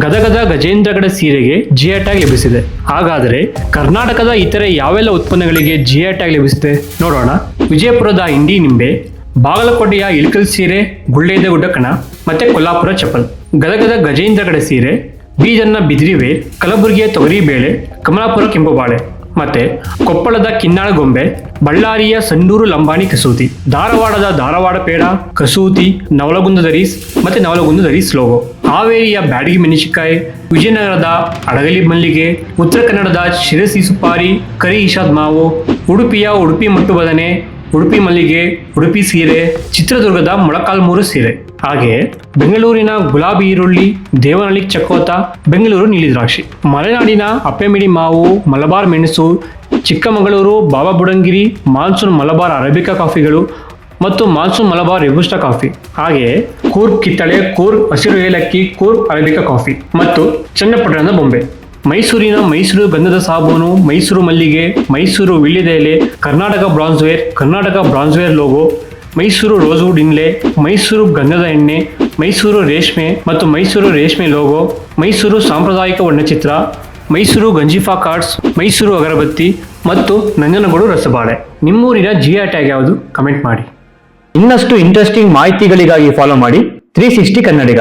ಗದಗದ ಗಜೇಂದ್ರಗಡ ಸೀರೆಗೆ GI tag ಲಭಿಸಿದೆ. ಹಾಗಾದರೆ ಕರ್ನಾಟಕದ ಇತರೆ ಯಾವೆಲ್ಲ ಉತ್ಪನ್ನಗಳಿಗೆ ಜಿಐ ಟ್ಯಾಗ್ ಲಭಿಸಿದೆ ನೋಡೋಣ. ವಿಜಯಪುರದ ಇಂಡಿ ನಿಂಬೆ, ಬಾಗಲಕೋಟೆಯ ಇಳಕಲ್ ಸೀರೆ, ಗುಳ್ಳೇದಗುಡ್ಡ ಕಣ ಮತ್ತೆ ಕೊಲ್ಲಾಪುರ ಚಪ್ಪಲ್. ಗದಗದ ಗಜೇಂದ್ರಗಡ ಸೀರೆ, ಬೀದರ್ನ ಬಿದಿರಿವೆ, ಕಲಬುರಗಿಯ ತೊಗರಿಬೇಳೆ, ಕಮಲಾಪುರ ಕೆಂಪು ಬಾಳೆ ಮತ್ತೆ ಕೊಪ್ಪಳದ ಕಿನ್ನಾಳ ಗೊಂಬೆ, ಬಳ್ಳಾರಿಯ ಸಂಡೂರು ಲಂಬಾಣಿ ಕಸೂತಿ, ಧಾರವಾಡದ ಧಾರವಾಡ ಪೇಡ, ಕಸೂತಿ, ನವಲಗುಂದದ ರೀಸ್ ಮತ್ತೆ ನವಲಗುಂದದ ರೀಸ್ ಲೋಗೋ, ಹಾವೇರಿಯ ಬ್ಯಾಡಗಿ ಮೆಣಸಿನಕಾಯಿ, ವಿಜಯನಗರದ ಅಡಗಲಿ ಮಲ್ಲಿಗೆ, ಉತ್ತರ ಕನ್ನಡದ ಶಿರಸಿ ಸುಪಾರಿ, ಕರಿ ಇಷಾದ್ ಮಾವು, ಉಡುಪಿಯ ಉಡುಪಿ ಮಟ್ಟು ಬದನೆ, ಉಡುಪಿ ಮಲ್ಲಿಗೆ, ಉಡುಪಿ ಸೀರೆ, ಚಿತ್ರದುರ್ಗದ ಮೊಳಕಾಲ್ಮೂರು ಸೀರೆ. ಹಾಗೆಯೇ ಬೆಂಗಳೂರಿನ ಗುಲಾಬಿ ಈರುಳ್ಳಿ, ದೇವನಹಳ್ಳಿ ಚಕೋತ, ಬೆಂಗಳೂರು ನೀಲಿ ದ್ರಾಕ್ಷಿ, ಮಲೆನಾಡಿನ ಅಪ್ಪೆಮಿಡಿ ಮಾವು, ಮಲಬಾರ್ ಮೆಣಸು, ಚಿಕ್ಕಮಗಳೂರು ಬಾಬಾ ಬುಡಂಗಿರಿ, ಮಾನ್ಸೂನ್ ಮಲಬಾರ್ ಅರೇಬಿಕಾ ಕಾಫಿಗಳು ಮತ್ತು ಮಾನ್ಸೂನ್ ಮಲಬಾರ್ ರೆಬುಸ್ಟಾ ಕಾಫಿ. ಹಾಗೆಯೇ ಕೂರ್ಗ್ ಕಿತ್ತಳೆ, ಕೂರ್ಗ್ ಹಸಿರು ಏಲಕ್ಕಿ, ಕೂರ್ಗ್ ಅರೇಬಿಕಾ ಕಾಫಿ ಮತ್ತು ಚನ್ನಪಟ್ಟಣದ ಬೊಂಬೆ. ಮೈಸೂರಿನ ಮೈಸೂರು ಗಂಧದ ಸಾಬೂನು, ಮೈಸೂರು ಮಲ್ಲಿಗೆ, ಮೈಸೂರು ವೀಳ್ಯದ ಎಲೆ, ಕರ್ನಾಟಕ ಬ್ರಾನ್ಸ್ವೇರ್ ಲೋಗೋ, ಮೈಸೂರು ರೋಸ್ವುಡ್ ಇನ್ಲೆ, ಮೈಸೂರು ಗಂಧದ ಎಣ್ಣೆ, ಮೈಸೂರು ರೇಷ್ಮೆ ಮತ್ತು ಮೈಸೂರು ರೇಷ್ಮೆ ಲೋಗೋ, ಮೈಸೂರು ಸಾಂಪ್ರದಾಯಿಕ ವರ್ಣಚಿತ್ರ, ಮೈಸೂರು ಗಂಜಿಫಾ ಕಾರ್ಡ್ಸ್, ಮೈಸೂರು ಅಗರಬತ್ತಿ ಮತ್ತು ನಂಜನಗೂಡು ರಸಬಾಳೆ. ನಿಮ್ಮೂರಿನ ಜಿಐ ಟ್ಯಾಗ್ ಯಾವುದು? ಕಮೆಂಟ್ ಮಾಡಿ. ಇನ್ನಷ್ಟು ಇಂಟ್ರೆಸ್ಟಿಂಗ್ ಮಾಹಿತಿಗಳಿಗಾಗಿ ಫಾಲೋ ಮಾಡಿ 360 ಕನ್ನಡಿಗ.